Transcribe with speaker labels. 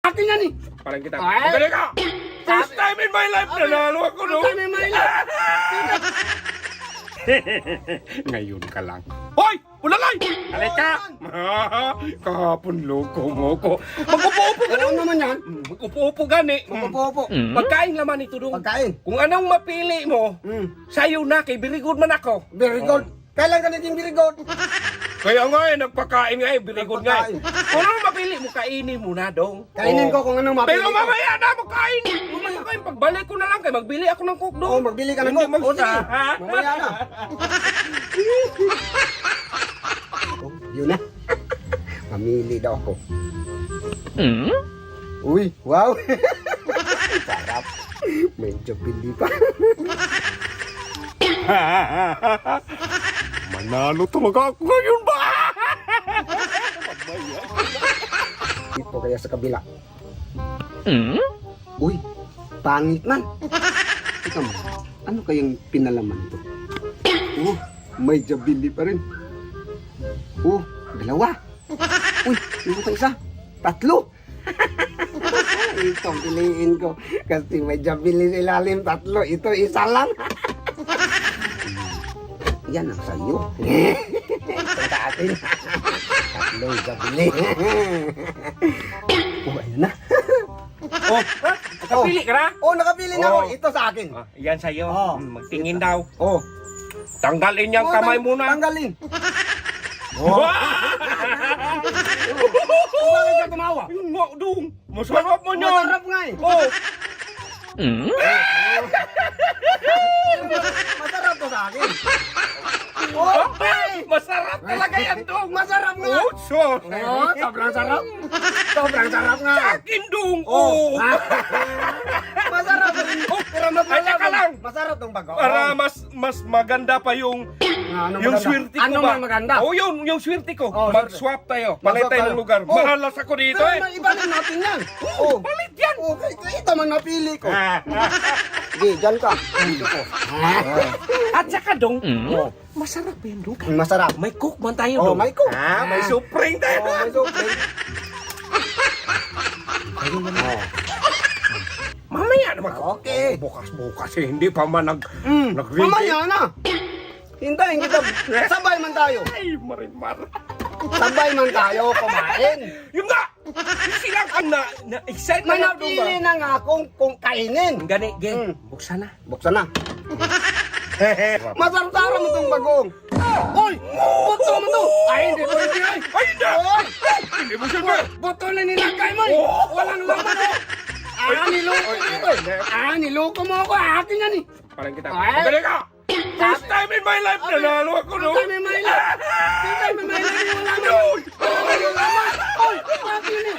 Speaker 1: Akin yan eh.
Speaker 2: Parang kita.
Speaker 1: Ay.
Speaker 2: Magaling ka! First time in my life, nanalo ako, no?
Speaker 1: First time in my life.
Speaker 2: Ngayon ka lang. Hoy! Ulalay! Halika! Kahapon loko mo ko. Mag-upo-upo ka
Speaker 1: Ano
Speaker 2: dong.
Speaker 1: naman yan?
Speaker 2: Mag-upo-upo gani.
Speaker 1: Opo.
Speaker 2: Pagkain laman ito dong.
Speaker 1: Pagkain.
Speaker 2: Kung anong mapili mo, sa'yo na, kay very good man ako.
Speaker 1: Very good. Kailan ka naging very good?
Speaker 2: Kaya nga nagpakain nga very good nga
Speaker 1: Nagpakain.
Speaker 2: Kung ano mapili mo, kainin mo na dong.
Speaker 1: Kainin ko kung anong mapili
Speaker 2: Pero
Speaker 1: ko.
Speaker 2: mamaya na, magkain. Mamaya kain, pagbalik ko na lang kay magbili ako ng coke dong.
Speaker 1: Oo, magbili ka ng
Speaker 2: Hindi
Speaker 1: coke. O, sige.
Speaker 2: ha?
Speaker 1: Mamaya na. Oh, yun na. Mamili daw ako. Uy, wow. Sarap. Medyo pili pa.
Speaker 2: Manalo talaga ako ngayon ba?
Speaker 1: Dito kaya sa kabila. Uy, pangit man. Ikaw mo, ano kayang pinalaman to? Oh, may jabili pa rin. Oh, dalawa. Uy, ano pa isa? Tatlo. Ito, piliin ko. Kasi may jabili sa ilalim, tatlo. Ito, isa lang. Yan ang sa'yo. Ito sa atin. Tatlo, jabili. Oh, ayun na.
Speaker 2: Oh, nakapili ka na?
Speaker 1: Oh, nakapili na ako.
Speaker 2: Oh.
Speaker 1: Ito sa akin.
Speaker 2: Ah, yan sa'yo.
Speaker 1: Oh.
Speaker 2: Magtingin daw.
Speaker 1: Oh.
Speaker 2: Tanggalin niyang kamay muna.
Speaker 1: Tanggalin.
Speaker 2: Oh.
Speaker 1: Bakit ka tumawa?
Speaker 2: Yung nga dong. Masarap mo niyan.
Speaker 1: Masarap nga eh.
Speaker 2: Oh.
Speaker 1: Masarap to sa akin. Oh,
Speaker 2: Masarap talaga yan dong.
Speaker 1: masarap nga.
Speaker 2: Oh, so.
Speaker 1: Oh, sobrang sarap. Sobrang sarap nga.
Speaker 2: Sa akin dong.
Speaker 1: Oh.
Speaker 2: Oh.
Speaker 1: Masarap rin. Pero mas
Speaker 2: Kanya ka lang.
Speaker 1: Masarap tong bago.
Speaker 2: Para mas maganda pa yung yung swerte ko
Speaker 1: ano
Speaker 2: ba?
Speaker 1: man maganda?
Speaker 2: Oh, yung swerte ko.
Speaker 1: Oh,
Speaker 2: Mag-swap tayo. Palit
Speaker 1: Mag-swap
Speaker 2: tayo
Speaker 1: tayo.
Speaker 2: ng lugar.
Speaker 1: Oh.
Speaker 2: Mahalas ako dito
Speaker 1: Pero
Speaker 2: eh.
Speaker 1: may ibalin natin yan. Oh,
Speaker 2: Palit yan.
Speaker 1: oh, ito man napili ko.
Speaker 2: Ah.
Speaker 1: Sige, dyan ka. Dito ko.
Speaker 2: At saka dong,
Speaker 1: Oh.
Speaker 2: masarap yan dong.
Speaker 1: Masarap.
Speaker 2: May coke man tayo
Speaker 1: Oh,
Speaker 2: dong.
Speaker 1: may coke.
Speaker 2: May Supreme tayo.
Speaker 1: Oh, may soup. Oh.
Speaker 2: Mamaya naman.
Speaker 1: Okay.
Speaker 2: Bukas eh. Hindi pa man nag-ready.
Speaker 1: Mamaya na. Hintayin kita. Sabay man tayo.
Speaker 2: Ay, marimar.
Speaker 1: Sabay man tayo kumain.
Speaker 2: Yung nga! Sila ka na-excite
Speaker 1: May
Speaker 2: na dong
Speaker 1: napili na nga akong kung kainin.
Speaker 2: Gani, gen. Buksan na.
Speaker 1: Buksan na. Masarap-sarap mo itong bagong. Uy! Buto mo to! Ay, hindi ko hindi ay!
Speaker 2: Ay, hindi!
Speaker 1: Uy!
Speaker 2: Hindi mo siya ba?
Speaker 1: Buto na nilagay mo! Walang laman oh! Niloko mo ako eh! Niloko mo ako! Akin yan eh!
Speaker 2: Parang kita.
Speaker 1: Ay.
Speaker 2: Magaling ka! First time in my life, nanalo ako, no?
Speaker 1: First time in my life! First time in my life! Wala laman! Wala laman! Uy! Akin yan eh!